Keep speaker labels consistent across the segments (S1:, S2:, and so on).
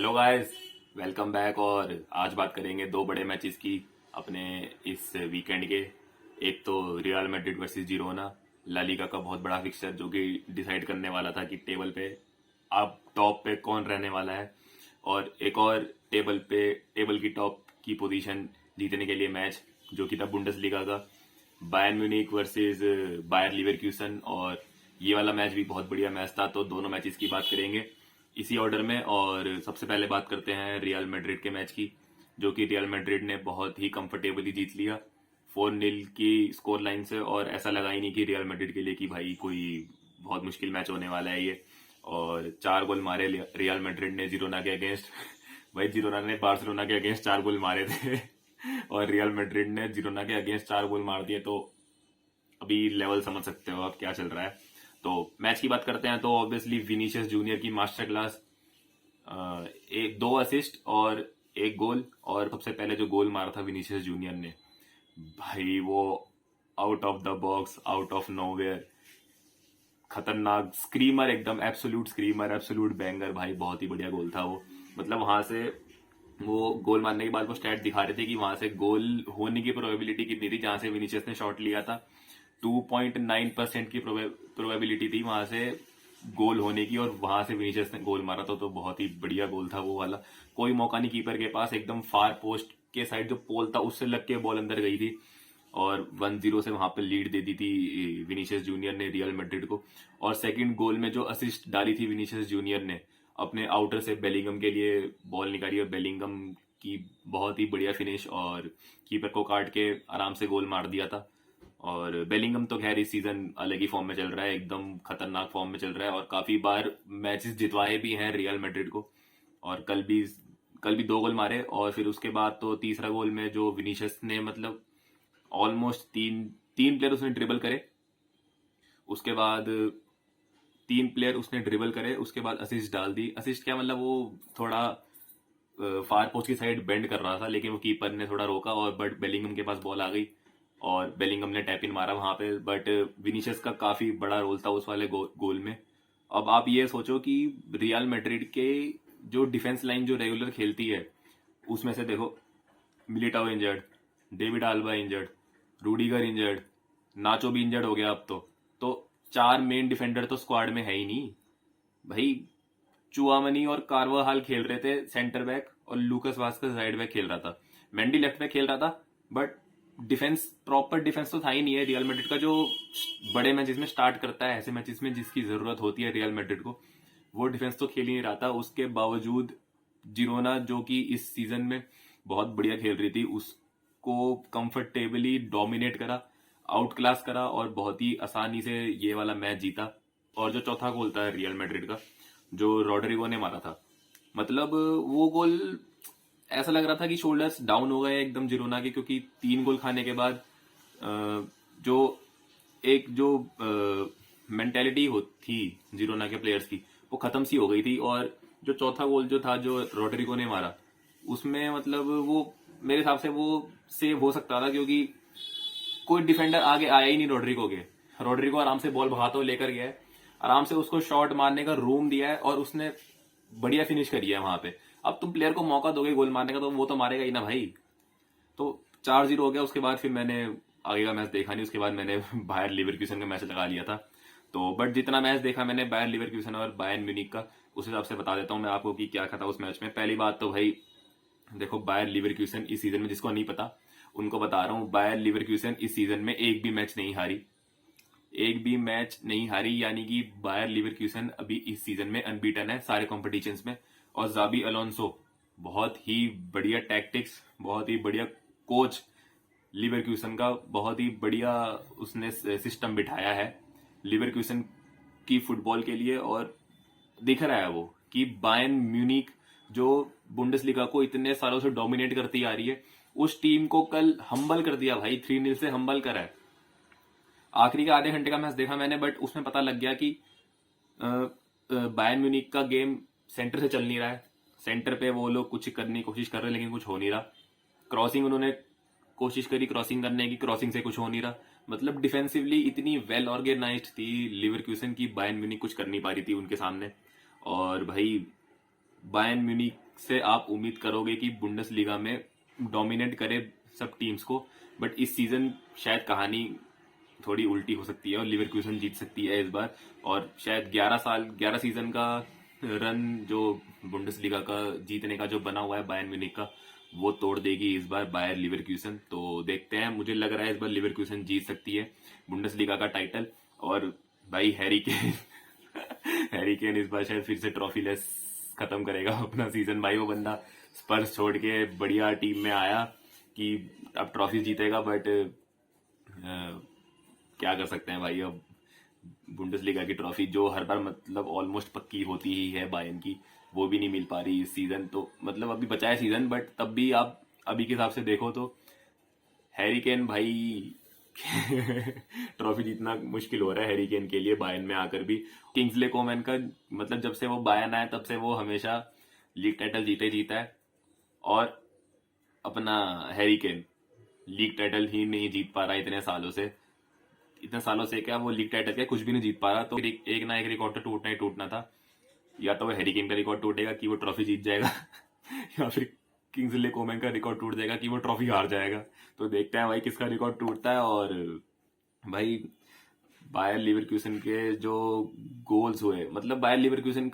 S1: Hello guys, welcome back. और आज बात करेंगे दो बड़े मैचेस की अपने इस वीकेंड के। एक तो real Madrid versus Girona, La Liga का बहुत बड़ा फिक्सचर जो कि डिसाइड करने वाला था कि टेबल पे अब टॉप पे कौन रहने वाला है। और एक और टेबल की टॉप की पोजीशन जीतने के लिए मैच जो कि था बुंडेसलीगा का, बायर्न म्यूनिक वर्सेस बायर लीवरक्यूसन। और ये वाला मैच भी बहुत बढ़िया मैच था, तो दोनों मैचेस की बात करेंगे इसी ऑर्डर में। और सबसे पहले बात करते हैं रियल मैड्रिड के मैच की, जो कि रियल मैड्रिड ने बहुत ही कंफर्टेबली जीत लिया 4-0 की स्कोर लाइन से। और ऐसा लगा ही नहीं कि रियल मैड्रिड के लिए कि भाई कोई बहुत मुश्किल मैच होने वाला है ये। और 4 गोल मारे रियल मैड्रिड ने जिरोना के अगेंस्ट। भाई जिरोना ने बार्सिलोना के अगेंस्ट 4 गोल मारे थे और रियल मैड्रिड ने जिरोना के अगेंस्ट 4 गोल मार दिए, तो अभी लेवल समझ सकते हो आप क्या चल रहा है। तो मैच की बात करते हैं तो ऑब्वियसली विनीशियस जूनियर की मास्टर क्लास, एक 2 असिस्ट और 1 गोल। और सबसे पहले जो गोल मारा था विनीशियस जूनियर ने, भाई वो out of the box, out of nowhere, खतरनाक स्क्रीमर, एकदम एब्सोल्यूट स्क्रीमर, एब्सोल्यूट बैंगर। भाई बहुत ही बढ़िया गोल था वो। मतलब वहां से वो गोल मारने के बाद वो स्टैट दिखा रहे थे कि वहां से गोल होने की प्रोबेबिलिटी कितनी थी। जहां से विनीशियस ने शॉट लिया था 2.9% की प्रोबेबिलिटी थी वहां से गोल होने की, और वहां से विनीशियस ने गोल मारा तो बहुत ही बढ़िया गोल था वो वाला। कोई मौका नहीं कीपर के पास, एकदम फार पोस्ट के साइड जो पोल था उससे लग के बॉल अंदर गई थी। और 1-0 से वहां पर लीड दे दी थी विनीशियस जूनियर ने रियल मैड्रिड को। और सेकंड गोल में जो असिस्ट डाली थी विनीशियस जूनियर ने, अपने आउटर से बेलिंगम के लिए बॉल निकाली और बेलिंगम की बहुत ही बढ़िया फिनिश, और कीपर को काट के आराम से गोल मार दिया था। और बेलिंगम तो खैर इस सीजन अलग ही फॉर्म में चल रहा है, एकदम खतरनाक फॉर्म में चल रहा है, और काफी बार मैचेस जितवाए भी हैं रियल मैड्रिड को। और कल भी 2 गोल मारे। और फिर उसके बाद तो तीसरा गोल में जो विनीशियस ने, मतलब ऑलमोस्ट तीन तीन प्लेयर उसने ड्रिबल करे, उसके बाद 3 प्लेयर उसने ड्रिबल करे, उसके बाद असिस्ट डाल दी। असिस्ट क्या मतलब, वो थोड़ा फार पोस्ट की साइड बेंड कर रहा था, लेकिन वो कीपर ने थोड़ा रोका और बट बेलिंगम के पास बॉल आ गई और बेलिंगम ने टैप इन मारा वहां पे। बट विनीशियस का काफी बड़ा रोल था उस वाले गोल में। अब आप ये सोचो कि रियल मैड्रिड के जो डिफेंस लाइन जो रेगुलर खेलती है, उसमें से देखो, Militao injured, David Alaba injured, Rudiger injured, Nacho भी इंजर्ड हो गया अब तो 4 मेन डिफेंडर तो स्क्वाड में है ही नहीं भाई। चुआमनी और कार्वाहाल खेल रहे थे सेंटर बैक, और लूकस वास्कस राइट बैक खेल रहा था, मेंडी लेफ्ट बैक खेल रहा था। बट डिफेंस, प्रॉपर डिफेंस तो था ही नहीं है रियल मैड्रिड का, जो बड़े मैचेस में स्टार्ट करता है, ऐसे मैचेस में जिसकी जरूरत होती है रियल मैड्रिड को, वो डिफेंस तो खेल ही नहीं रहा था। उसके बावजूद जिरोना, जो कि इस सीजन में बहुत बढ़िया खेल रही थी, उसको कंफर्टेबली डोमिनेट करा, आउट क्लास करा, और बहुत ही आसानी से ये वाला मैच जीता। और जो चौथा गोल था रियल मैड्रिड का, जो रॉड्रिगो ने मारा था, मतलब वो गोल ऐसा लग रहा था कि शोल्डर्स डाउन हो गए एकदम जिरोना के, क्योंकि 3 गोल खाने के बाद जो एक जो मेंटेलिटी हो थी जिरोना के प्लेयर्स की, वो खत्म सी हो गई थी। और जो चौथा गोल जो था जो रॉड्रिगो ने मारा, उसमें मतलब वो मेरे हिसाब से वो सेव हो सकता था, क्योंकि कोई डिफेंडर आगे आया ही नहीं रॉड्रिगो के। रॉड्रिगो आराम से बॉल भगाते हुए लेकर गया है, आराम से उसको शॉट मारने का रूम दिया है, और उसने बढ़िया फिनिश करी है वहां पे। अब तुम प्लेयर को मौका दोगे गोल मारने का तो वो तो मारेगा ही ना भाई। तो 4-0 हो गया। उसके बाद फिर मैंने आगे का मैच देखा नहीं, उसके बाद मैंने बायर लीवरक्यूसन का मैच लगा लिया था। तो बट जितना मैच देखा मैंने बायर लीवरक्यूसन और बायर्न म्यूनिक का, उस हिसाब से बता देता हूँ मैं आपको कि क्या था उस मैच में। पहली बात तो भाई देखो, बायर लीवरक्यूसन इस सीजन में, जिसको नहीं पता उनको बता रहा हूँ, बायर लीवरक्यूसन इस सीजन में एक भी मैच नहीं हारी, एक भी मैच नहीं हारी। यानी कि बायर लीवरक्यूसन अभी इस सीजन में अनबीटन है सारे कॉम्पिटिशन्स में। और जाबी अलोंसो, बहुत ही बढ़िया टैक्टिक्स, बहुत ही बढ़िया कोच लीवरक्यूसन का, बहुत ही बढ़िया उसने सिस्टम बिठाया है लीवरक्यूसन की फुटबॉल के लिए। और दिख रहा है वो कि बायर्न म्यूनिक जो बुंडेसलीगा को इतने सालों से डोमिनेट करती आ रही है, उस टीम को कल हम्बल कर दिया भाई, 3-0 से हम्बल करा है। आखिरी के आधे घंटे का मैच देखा मैंने, बट उसमें पता लग गया कि बायर्न म्यूनिक का गेम सेंटर से चल नहीं रहा है। सेंटर पे वो लोग कुछ करने की कोशिश कर रहे हैं, लेकिन कुछ हो नहीं रहा। क्रॉसिंग उन्होंने कोशिश करी क्रॉसिंग करने की, क्रॉसिंग से कुछ हो नहीं रहा। मतलब डिफेंसिवली इतनी वेल ऑर्गेनाइज्ड थी लिवरक्यूसन की, बायर्न म्यूनिक कुछ कर नहीं पा रही थी उनके सामने। और भाई बायर्न म्यूनिक से आप उम्मीद करोगे कि बुंडेसलीगा में डोमिनेट करे सब टीम्स को, बट इस सीजन शायद कहानी थोड़ी उल्टी हो सकती है और लीवरक्यूसन जीत सकती है इस बार। और शायद 11 सीजन का रन जो बुंडेसलीगा का जीतने का जो बना हुआ है बायर्न म्यूनिख का, वो तोड़ देगी इस बार बायर लीवरक्यूसन। तो देखते हैं, मुझे लग रहा है इस बार लीवरक्यूसन जीत सकती है बुंडेसलीगा का टाइटल। और भाई हैरी केन हैरी केन इस बार शायद फिर से ट्रॉफी लेस खत्म करेगा अपना सीजन। भाई वो बंदा स्पर्स छोड़ के बढ़िया टीम में आया कि अब ट्रॉफी जीतेगा, बट क्या कर सकते हैं भाई। अब बुंडेसलीगा की ट्रॉफी जो हर बार मतलब ऑलमोस्ट पक्की होती ही है बायर्न की, वो भी नहीं मिल पा रही इस सीजन। तो मतलब अभी बचा है सीजन, बट तब भी आप अभी के हिसाब से देखो तो हैरी केन भाई ट्रॉफी जीतना मुश्किल हो रहा है हैरी केन के लिए बायर्न में आकर भी। किंग्सले कोमैन का मतलब जब से वो बायर्न आया तब से वो हमेशा लीग टाइटल जीता है, और अपना हैरी केन लीग टाइटल ही नहीं जीत पा रहा इतने सालों से। इतने सालों से क्या, वो लीग टाइटल क्या कुछ भी नहीं जीत पा रहा। तो एक ना एक रिकॉर्ड तो टूटना ही टूटना था। या तो वो हैरी केन का रिकॉर्ड टूटेगा कि वो ट्रॉफी जीत जाएगा या फिर किंग्सले कोमैन का रिकॉर्ड टूट जाएगा कि वो ट्रॉफी हार जाएगा। तो देखते हैं भाई किसका रिकॉर्ड टूटता है। और भाई बायर लीवरक्यूसन के जो गोल्स हुए, मतलब बायर लीवरक्यूसन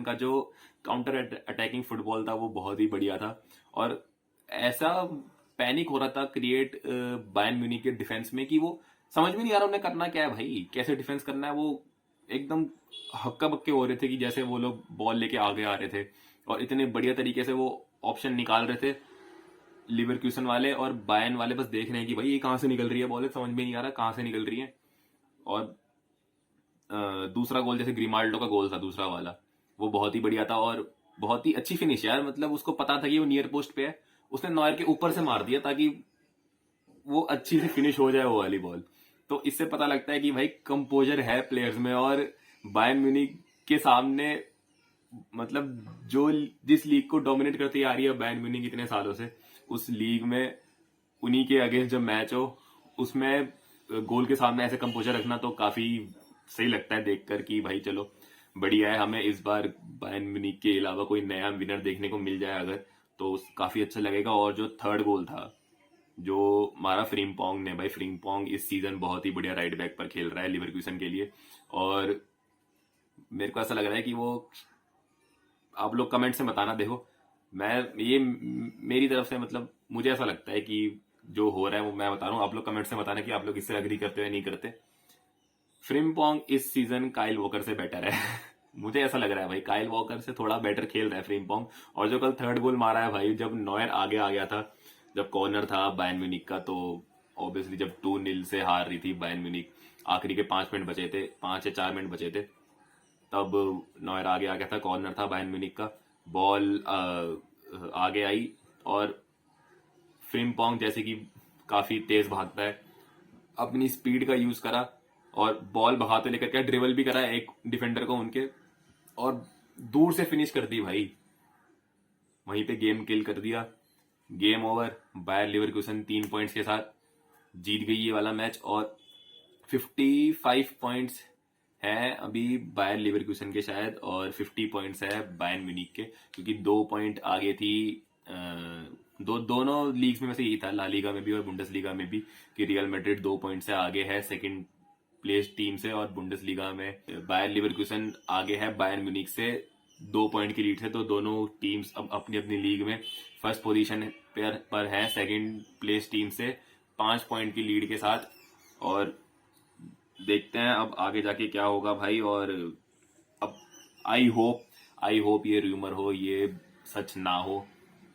S1: का जो काउंटर अटैकिंग फुटबॉल था वो बहुत ही बढ़िया था। और ऐसा पैनिक हो रहा था क्रिएट बायर्न म्यूनिख के डिफेंस में कि वो समझ में नहीं आ रहा उन्हें करना क्या है भाई, कैसे डिफेंस करना है। वो एकदम हक्का बक्के हो रहे थे कि जैसे वो लोग बॉल लेके आगे आ रहे थे और इतने बढ़िया तरीके से वो ऑप्शन निकाल रहे थे लीवरक्यूसन वाले, और बायर्न वाले बस देख रहे हैं कि भाई ये कहां से निकल रही है बॉल, समझ में नहीं आ रहा कहां से निकल रही है। और दूसरा गोल जैसे ग्रीमाल्डो का गोल था दूसरा वाला, वो बहुत ही बढ़िया था और बहुत ही अच्छी फिनिश यार। मतलब उसको पता था कि वो नियर पोस्ट पे है, उसने नॉयर के ऊपर से मार दिया ताकि वो अच्छी से फिनिश हो जाए वो वाली बॉल। तो इससे पता लगता है कि भाई कंपोजर है प्लेयर्स में। और बायर्न म्यूनिख के सामने मतलब जो जिस लीग को डोमिनेट करती आ रही है बायर्न म्यूनिख इतने सालों से, उस लीग में उन्हीं के अगेंस्ट जब मैच हो उसमें गोल के सामने ऐसे कंपोजर रखना तो काफी सही लगता है देखकर कि भाई चलो बढ़िया है, हमें इस बार बायर्न म्यूनिख के अलावा कोई नया विनर देखने को मिल जाए अगर, तो काफी अच्छा लगेगा। और जो थर्ड गोल था जो मारा फ्रिम्पोंग ने, भाई फ्रिम्पोंग इस सीजन बहुत ही बढ़िया राइट बैक पर खेल रहा है लिवरक्यूसन के लिए। और मेरे को ऐसा लग रहा है कि वो, आप लोग कमेंट से बताना, देखो मैं ये मेरी तरफ से मतलब मुझे ऐसा लगता है कि जो हो रहा है वो मैं बता रहा हूँ, आप लोग कमेंट से बताना कि आप लोग इससे अग्री करते हो या नहीं करते। फ्रिम्पोंग इस सीजन काइल वॉकर से बेटर है मुझे ऐसा लग रहा है भाई, काइल वॉकर से थोड़ा बेटर खेल रहा है फ्रिम्पोंग। और जो कल थर्ड गोल मारा है भाई, जब नॉयर आगे आ गया था, जब कॉर्नर था बायर्न म्यूनिख का, तो ऑब्वियसली जब 2-0 से हार रही थी बायर्न म्यूनिख, आखिरी के 5 मिनट बचे थे, 5 या 4 मिनट बचे थे, तब नॉयर आगे आ गया था, कॉर्नर था बायर्न म्यूनिख का, बॉल आगे आई और फ्रिम्पोंग जैसे कि काफी तेज भागता है, अपनी स्पीड का यूज करा और बॉल भगाते लेकर के ड्रिबल भी करा एक डिफेंडर को उनके, और दूर से फिनिश कर दी भाई, वहीं पे गेम किल कर दिया। गेम ओवर, बायर लीवरक्यूसन 3 पॉइंट्स के साथ जीत गई ये वाला मैच। और 55 पॉइंट्स हैं अभी बायर लीवरक्यूसन के शायद, और 50 पॉइंट्स है बायर्न म्यूनिख के, क्योंकि 2 पॉइंट आगे थी दोनों लीग्स में वैसे यही था, ला लीगा में भी और बुंडेसलीगा में भी, कि रियल मैड्रिड 2 पॉइंट से आगे है सेकंड प्लेस टीम से, और बुंडेसलीगा में बायर लीवरक्यूसन आगे है बायर्न म्यूनिख से 2 पॉइंट की लीड से। तो दोनों टीम्स अब अपनी अपनी लीग में फर्स्ट पोजीशन पर है सेकंड प्लेस टीम से 5 पॉइंट की लीड के साथ। और देखते हैं अब आगे जाके क्या होगा भाई। और अब आई होप ये रूमर हो, ये सच ना हो,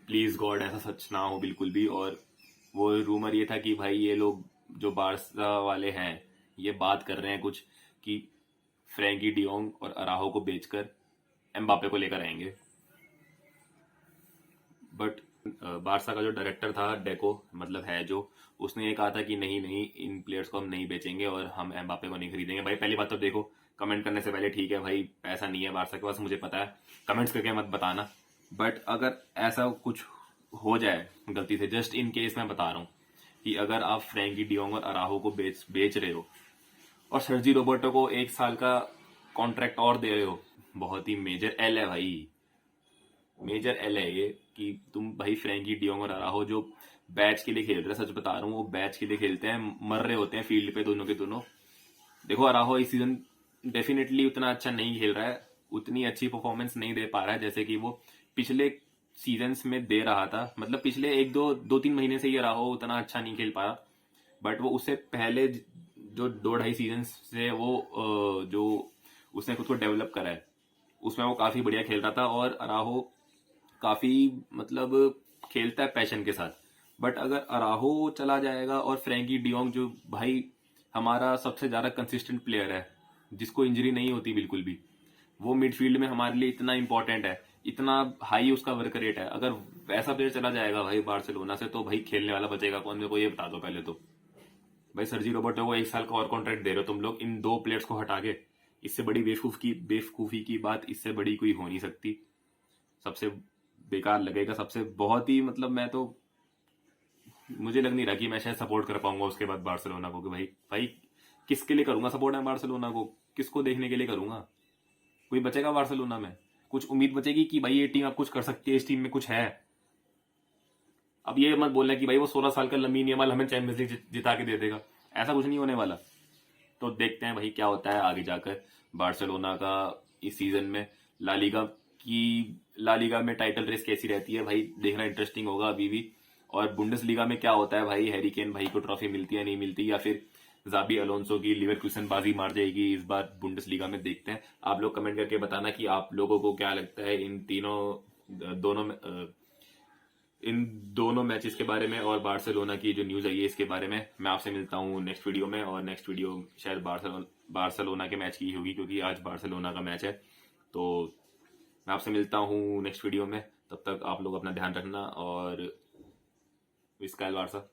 S1: प्लीज गॉड ऐसा सच ना हो बिल्कुल भी। और वो रूमर ये था कि भाई ये लोग जो बार्सा वाले हैं ये बात कर रहे हैं कुछ कि फ्रैंकी डियोंग और अराहो को बेचकर एम्बापे को लेकर आएंगे, बट बार्सा का जो डायरेक्टर था डेको, मतलब है जो, उसने ये कहा था कि नहीं नहीं इन प्लेयर्स को हम नहीं बेचेंगे और हम एम्बापे को नहीं खरीदेंगे। भाई पहली बात तो देखो, कमेंट करने से पहले ठीक है भाई, पैसा नहीं है बार्सा के पास, मुझे पता है, कमेंट्स करके मत बताना, बट अगर ऐसा कुछ हो जाए गलती से, जस्ट इन केस मैं बता रहा हूँ कि अगर आप फ्रैंकी डियोंग और अराहो को बेच रहे हो और सर्जी रोबर्टो को 1 साल का कॉन्ट्रैक्ट और दे रहे हो, बहुत ही मेजर एल है भाई, मेजर एल है ये कि तुम भाई फ्रैंकी डियोंग और अराहो जो बैच के लिए खेल रहे हैं, सच बता रहा हूँ, वो बैच के लिए खेलते हैं, मर रहे होते हैं फील्ड पे दोनों के दोनों। देखो अराहो इस सीजन डेफिनेटली उतना अच्छा नहीं खेल रहा है, उतनी अच्छी परफॉर्मेंस नहीं दे पा रहा है जैसे कि वो पिछले सीजन्स में दे रहा था। मतलब पिछले एक दो दो तीन महीने से ये अराहो उतना अच्छा नहीं खेल पाया, बट वो उससे पहले जो 2-2.5 सीजन से वो जो उसने खुद को डेवलप करा है उसमें वो काफी बढ़िया खेल रहा था। और अराहो काफी मतलब खेलता है पैशन के साथ। बट अगर अराहो चला जाएगा और फ्रैंकी डियोंग जो भाई हमारा सबसे ज्यादा कंसिस्टेंट प्लेयर है, जिसको इंजरी नहीं होती बिल्कुल भी, वो मिडफील्ड में हमारे लिए इतना इंपॉर्टेंट है, इतना हाई उसका वर्क रेट है, अगर वैसा प्लेयर चला जाएगा भाई बार्सिलोना से, तो भाई खेलने वाला बचेगा कौन, मेरे को ये बता दो पहले तो। भाई सर्जी रोबर्टो को 1 साल का और कॉन्ट्रैक्ट दे रहे हो तुम लोग इन दो प्लेयर्स को हटा के। इससे बड़ी बेवकूफी की बात इससे बड़ी कोई हो नहीं सकती। सबसे बेकार लगेगा, सबसे बहुत ही मतलब मैं तो, मुझे लग नहीं रहा कि मैं शायद सपोर्ट कर पाऊंगा उसके बाद बार्सिलोना को। कि भाई भाई किसके लिए करूंगा सपोर्ट मैं बार्सिलोना को, किसको देखने के लिए करूंगा? कोई बचेगा बार्सिलोना में? कुछ उम्मीद बचेगी कि भाई ये टीम अब कुछ कर सकती है, इस टीम में कुछ है? अब ये मत बोलना कि भाई वो 16 साल का लमीन यमाल हमें चैंपियंस लीग जिता के दे देगा, ऐसा कुछ नहीं होने वाला। तो देखते हैं भाई क्या होता है आगे जाकर बार्सिलोना का इस सीजन में। ला लीगा में टाइटल रेस कैसी रहती है भाई, देखना इंटरेस्टिंग होगा अभी भी। और बुंडेसलीगा में क्या होता है भाई, हैरी केन भाई को ट्रॉफी मिलती है नहीं मिलती, या फिर जाबी अलोंसो की लिवरकुसन बाजी मार जाएगी इस बार बुंडेसलीगा में। देखते हैं, आप लोग कमेंट करके बताना कि आप लोगों को क्या लगता है इन दोनों मैचेस के बारे में और बार्सिलोना की जो न्यूज आई है इसके बारे में। मैं आपसे मिलता हूँ नेक्स्ट वीडियो में, और नेक्स्ट वीडियो शायद बार्सिलोना के मैच की होगी क्योंकि आज बार्सिलोना का मैच है। तो मैं आपसे मिलता हूँ नेक्स्ट वीडियो में, तब तक आप लोग अपना ध्यान रखना और विस्कायल बारसा।